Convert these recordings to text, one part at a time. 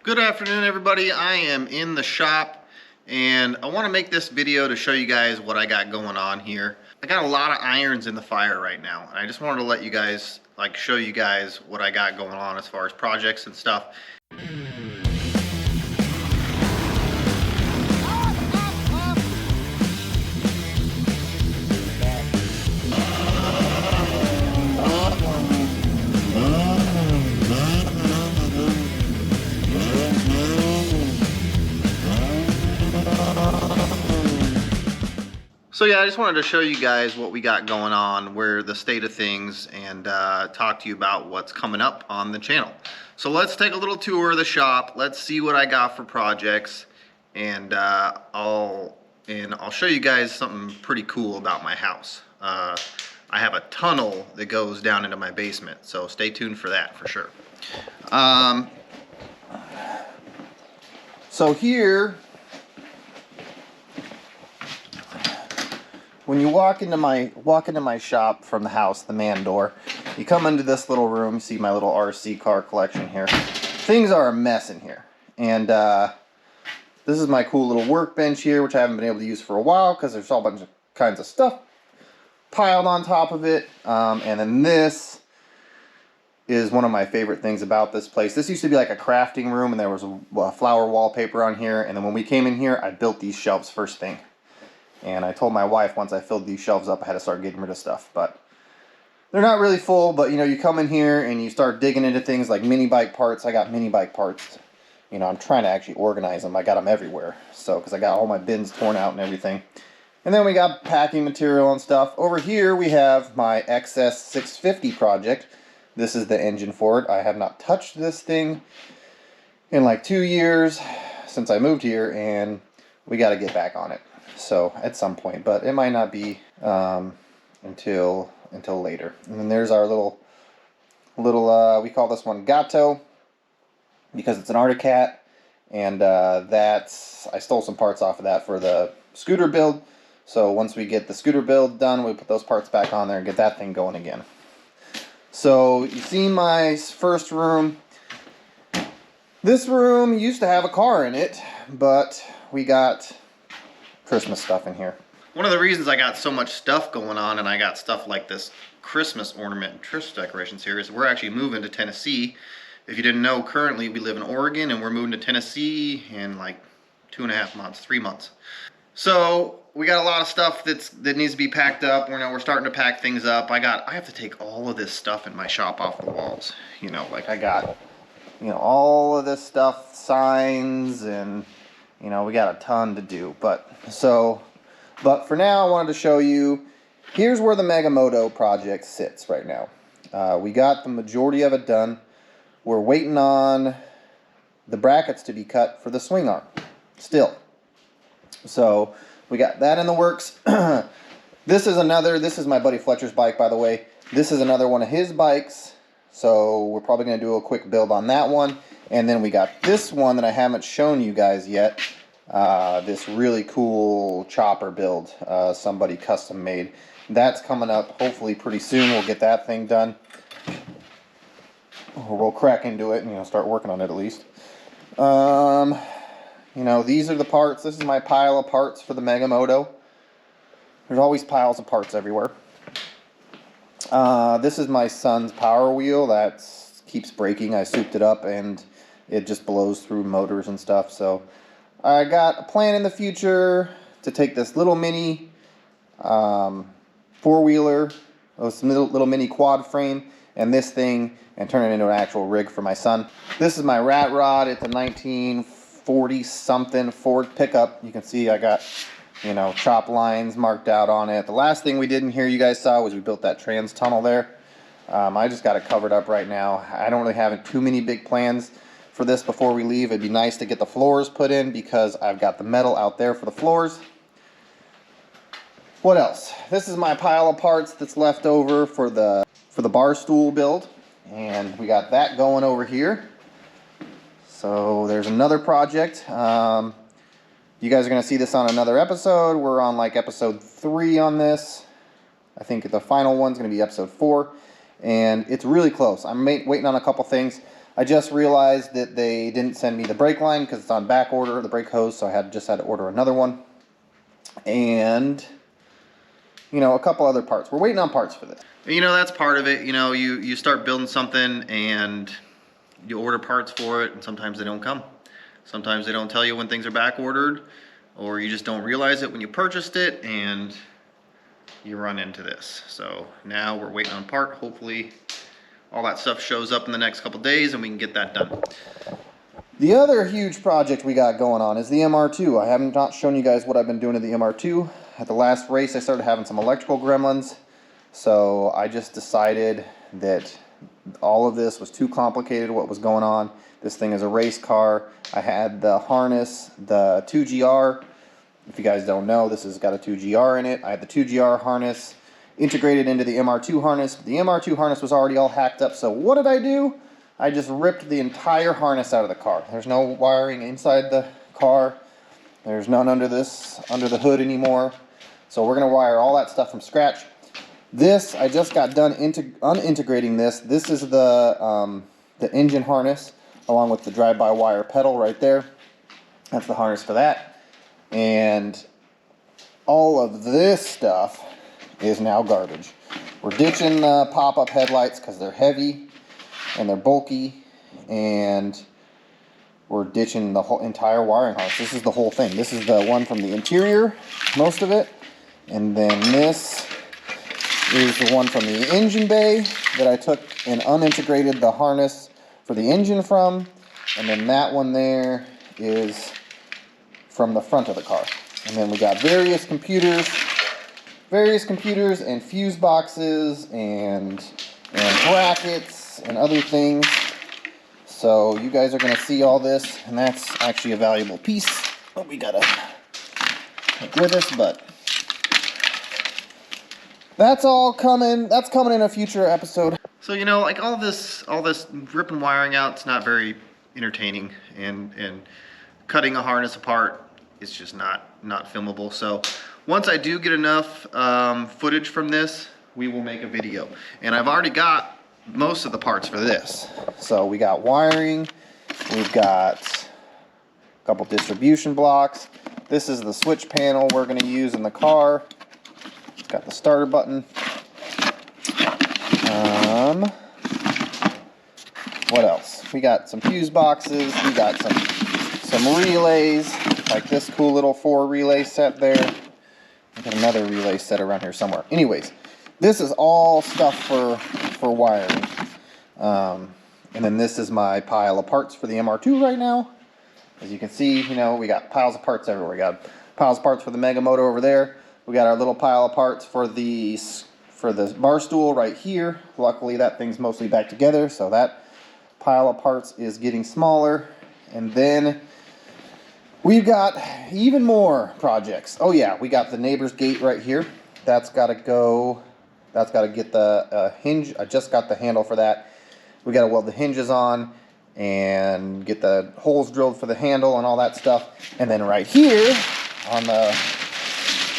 Good afternoon, everybody. I am in the shop and I want to make this video to show you guys what I got going on here. I got a lot of irons in the fire right now, and I just wanted to let you guys, show you guys what I got going on as far as projects and stuff. So yeah, I just wanted to show you guys what we got going on, where the state of things, and talk to you about what's coming up on the channel. So let's take a little tour of the shop. Let's see what I got for projects, and I'll show you guys something pretty cool about my house. I have a tunnel that goes down into my basement, so stay tuned for that for sure. So here, when you walk into my shop from the house, the man door, you come into this little room. You see my little RC car collection here. Things are a mess in here, and this is my cool little workbench here, which I haven't been able to use for a while because there's all bunch of kinds of stuff piled on top of it. And then this is one of my favorite things about this place. This used to be like a crafting room, and there was a flower wallpaper on here. And then when we came in here, I built these shelves first thing. And I told my wife once I filled these shelves up, I had to start getting rid of stuff. But they're not really full, but you know, you come in here and you start digging into things like mini bike parts. I got mini bike parts. You know, I'm trying to actually organize them. I got them everywhere. So, because I got all my bins torn out and everything. And then we got packing material and stuff. Over here we have my XS 650 project. This is the engine for it. I have not touched this thing in like 2 years since I moved here, and we got to get back on it. So at some point, but it might not be until later. And then there's our little we call this one Gato because it's an Arctic cat, and I stole some parts off of that for the scooter build. So once we get the scooter build done, we put those parts back on there and get that thing going again. So you see my first room. This room used to have a car in it, but we got Christmas stuff in here. One of the reasons I got so much stuff going on, and I got stuff like this Christmas ornament and Christmas decorations here, is we're actually moving to Tennessee. If you didn't know, currently we live in Oregon, and we're moving to Tennessee in like 2.5 months, 3 months. So we got a lot of stuff that needs to be packed up. We're starting to pack things up. I have to take all of this stuff in my shop off the walls. You know, like I got, all of this stuff, signs, and we got a ton to do. But for now, I wanted to show you, here's where the Megamoto project sits right now. We got the majority of it done. We're waiting on the brackets to be cut for the swing arm still. So we got that in the works. This is my buddy Fletcher's bike, by the way. This is another one of his bikes. So we're probably going to do a quick build on that one. And then we got this one that I haven't shown you guys yet. This really cool chopper build, somebody custom made. That's coming up hopefully pretty soon. We'll get that thing done. Or we'll crack into it and start working on it at least. These are the parts. This is my pile of parts for the Megamoto. There's always piles of parts everywhere. This is my son's power wheel that keeps breaking. I souped it up and it just blows through motors and stuff. So I got a plan in the future to take this little mini four-wheeler, this little mini quad frame, and this thing, and turn it into an actual rig for my son. This is my rat rod. It's a 1940-something Ford pickup. You can see I got, chop lines marked out on it. The last thing we did in here you guys saw was we built that trans tunnel there. I just got it covered up right now. I don't really have too many big plans for this before we leave. It'd be nice to get the floors put in because I've got the metal out there for the floors. What else? This is my pile of parts that's left over for the bar stool build, and we got that going over here. So there's another project. You guys are going to see this on another episode. We're on like episode 3 on this. I think the final one's going to be episode 4, and it's really close. I'm waiting on a couple things. I just realized that they didn't send me the brake line because it's on back order, the brake hose, so I just had to order another one. And, you know, a couple other parts. We're waiting on parts for this. You know, that's part of it. You know, you start building something and you order parts for it, and sometimes they don't come. Sometimes they don't tell you when things are back ordered, or you just don't realize it when you purchased it, and you run into this. So now we're waiting on part. Hopefully all that stuff shows up in the next couple days and we can get that done. The other huge project we got going on is the MR2. I haven't not shown you guys what I've been doing to the MR2. At the last race I started having some electrical gremlins, so I just decided that all of this was too complicated what was going on. This thing is a race car. I had the harness, the 2GR. If you guys don't know, this has got a 2GR in it. I had the 2GR harness integrated into the MR2 harness. The MR2 harness was already all hacked up, so what did I do? I just ripped the entire harness out of the car. There's no wiring inside the car. There's none under the hood anymore. So we're gonna wire all that stuff from scratch. This, I just got done unintegrating this. This is the engine harness, along with the drive-by-wire pedal right there. That's the harness for that. And all of this stuff is now garbage. We're ditching the pop-up headlights because they're heavy and they're bulky, and we're ditching the whole entire wiring harness. This is the whole thing. This is the one from the interior, most of it, and then this is the one from the engine bay that I took and unintegrated the harness for the engine from, and then that one there is from the front of the car. And then we got various computers and fuse boxes and brackets and other things. So you guys are going to see all this, and that's actually a valuable piece that we gotta take with us, but that's all coming. That's coming in a future episode. So, you know, like all this ripping wiring out, it's not very entertaining, and cutting a harness apart is just not filmable. So once I do get enough footage from this, we will make a video. And I've already got most of the parts for this. So we got wiring, we've got a couple distribution blocks. This is the switch panel we're going to use in the car. It's got the starter button. What else? We got some fuse boxes. We got some relays, like this cool little 4 relay set there. We got another relay set around here somewhere. Anyways, this is all stuff for wiring. And then this is my pile of parts for the MR2 right now. As you can see, you know, we got piles of parts everywhere. We got piles of parts for the Mega Moto over there. We got our little pile of parts for the bar stool right here. Luckily, that thing's mostly back together, so that pile of parts is getting smaller. And then we've got even more projects. Oh yeah, we got the neighbor's gate right here. That's got to go. That's got to get the hinge. I just got the handle for that. We got to weld the hinges on and get the holes drilled for the handle and all that stuff. And then right here on the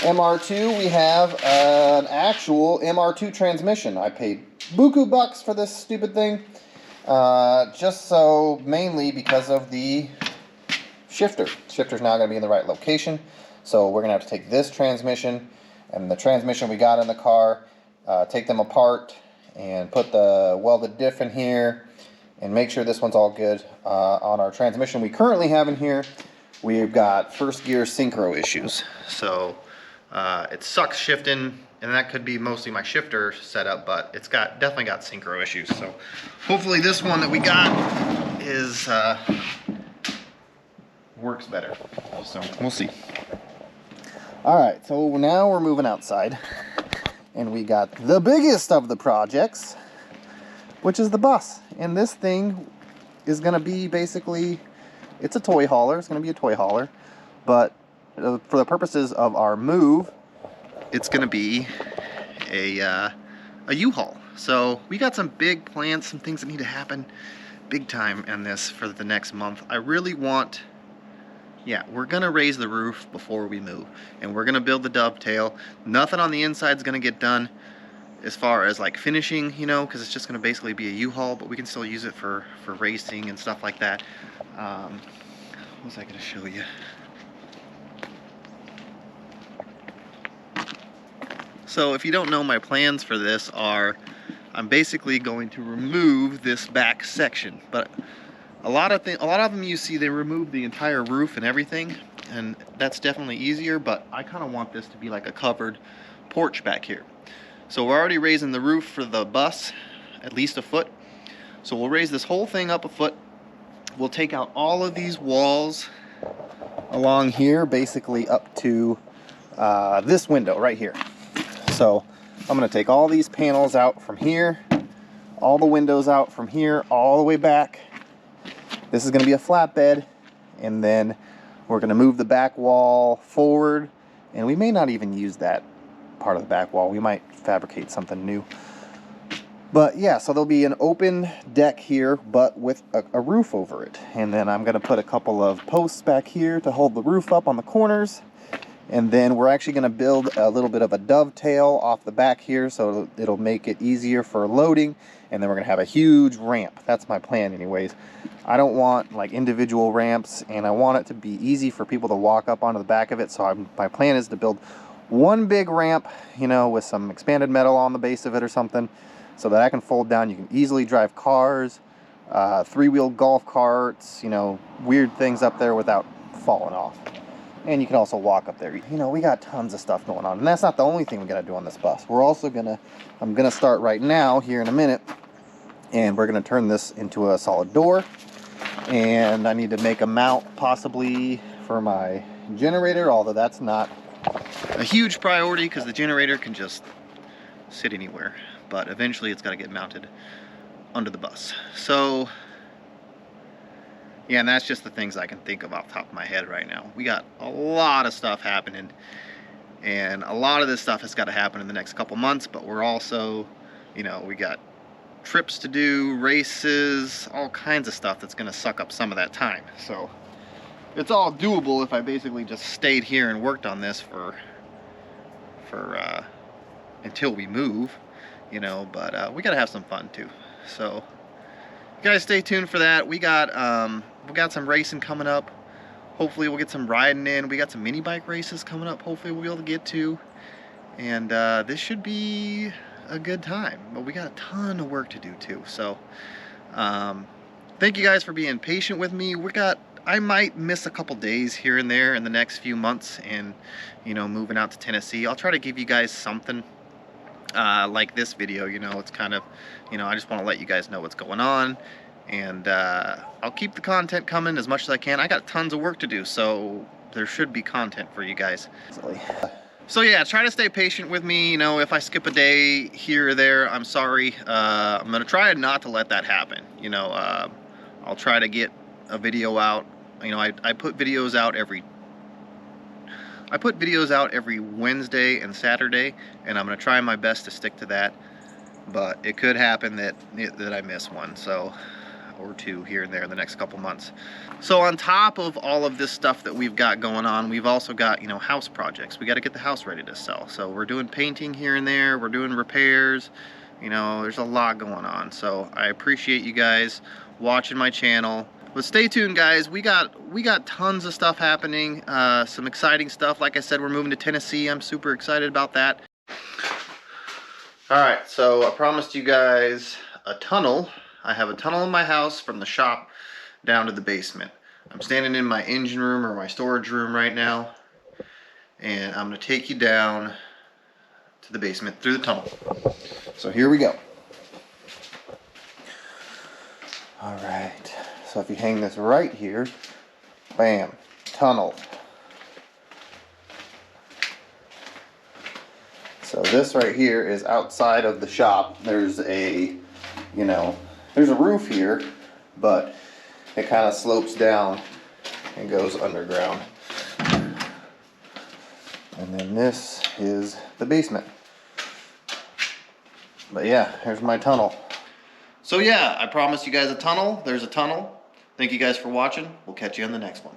MR2, we have an actual MR2 transmission. I paid buku bucks for this stupid thing, just so mainly because of the shifter. Shifter's now going to be in the right location, so we're going to have to take this transmission and the transmission we got in the car, take them apart and put the welded diff in here and make sure this one's all good. On our transmission we currently have in here, we've got first gear synchro issues. So it sucks shifting, and that could be mostly my shifter setup, but it's definitely got synchro issues. So hopefully this one that we got is works better. So we'll see. All right, so now we're moving outside, and we got the biggest of the projects, which is the bus. And this thing is going to be basically, it's a toy hauler. It's going to be a toy hauler, but for the purposes of our move, it's going to be a U-Haul. So we got some big plans, some things that need to happen big time in this for the next month. I really want, we're going to raise the roof before we move, and we're going to build the dovetail. Nothing on the inside is going to get done as far as like finishing, you know, because it's just going to basically be a U-Haul, but we can still use it for racing and stuff like that. What was I going to show you? So if you don't know, my plans for this are, I'm basically going to remove this back section, but a lot of them you see, they remove the entire roof and everything, and that's definitely easier, but I kind of want this to be like a covered porch back here. So we're already raising the roof for the bus at least a foot. So we'll raise this whole thing up a foot. We'll take out all of these walls along here, basically up to this window right here. So I'm going to take all these panels out from here, all the windows out from here, all the way back. This is going to be a flatbed, and then we're going to move the back wall forward, and we may not even use that part of the back wall. We might fabricate something new. But yeah, so there'll be an open deck here, but with a roof over it. And then I'm going to put a couple of posts back here to hold the roof up on the corners. And then we're actually going to build a little bit of a dovetail off the back here, so it'll make it easier for loading. And then we're going to have a huge ramp. That's my plan anyways. I don't want like individual ramps, and I want it to be easy for people to walk up onto the back of it. So my plan is to build one big ramp, you know, with some expanded metal on the base of it or something, so that I can fold down. You can easily drive cars, three-wheel golf carts, you know, weird things up there without falling off. And you can also walk up there. You know, we got tons of stuff going on. And that's not the only thing we got to do on this bus. We're also I'm going to start right now, here in a minute, and we're going to turn this into a solid door. And I need to make a mount possibly for my generator, although that's not a huge priority because the generator can just sit anywhere. But eventually it's got to get mounted under the bus. So yeah, and that's just the things I can think of off the top of my head right now. We got a lot of stuff happening, and a lot of this stuff has got to happen in the next couple months, but we're also, you know, we got trips to do, races, all kinds of stuff that's going to suck up some of that time. So it's all doable if I basically just stayed here and worked on this for until we move, you know, but we got to have some fun too. So you guys stay tuned for that. We got some racing coming up. Hopefully we'll get some riding in. We got some mini bike races coming up. Hopefully we'll be able to get to. And this should be a good time. But we got a ton of work to do too. So thank you guys for being patient with me. I might miss a couple days here and there in the next few months, and you know, moving out to Tennessee. I'll try to give you guys something like this video. You know, it's kind of, you know, I just want to let you guys know what's going on, and I'll keep the content coming as much as I can. I got tons of work to do, so there should be content for you guys. So yeah, try to stay patient with me. You know, if I skip a day here or there, I'm sorry. I'm gonna try not to let that happen. You know, I'll try to get a video out. You know, I put videos out every Wednesday and Saturday, and I'm gonna try my best to stick to that. But it could happen that I miss one, so, or two here and there in the next couple months. So on top of all of this stuff that we've got going on, we've also got, you know, house projects. We got to get the house ready to sell. So we're doing painting here and there. We're doing repairs. You know, there's a lot going on. So I appreciate you guys watching my channel. But stay tuned, guys. We got tons of stuff happening. Some exciting stuff. Like I said, we're moving to Tennessee. I'm super excited about that. All right, so I promised you guys a tunnel. I have a tunnel in my house from the shop down to the basement. I'm standing in my engine room or my storage room right now, and I'm gonna take you down to the basement through the tunnel. So here we go. All right, so if you hang this right here, bam, tunnel. So this right here is outside of the shop. There's a, you know, there's a roof here, but it kind of slopes down and goes underground. And then this is the basement. But yeah, here's my tunnel. So yeah, I promised you guys a tunnel. There's a tunnel. Thank you guys for watching. We'll catch you on the next one.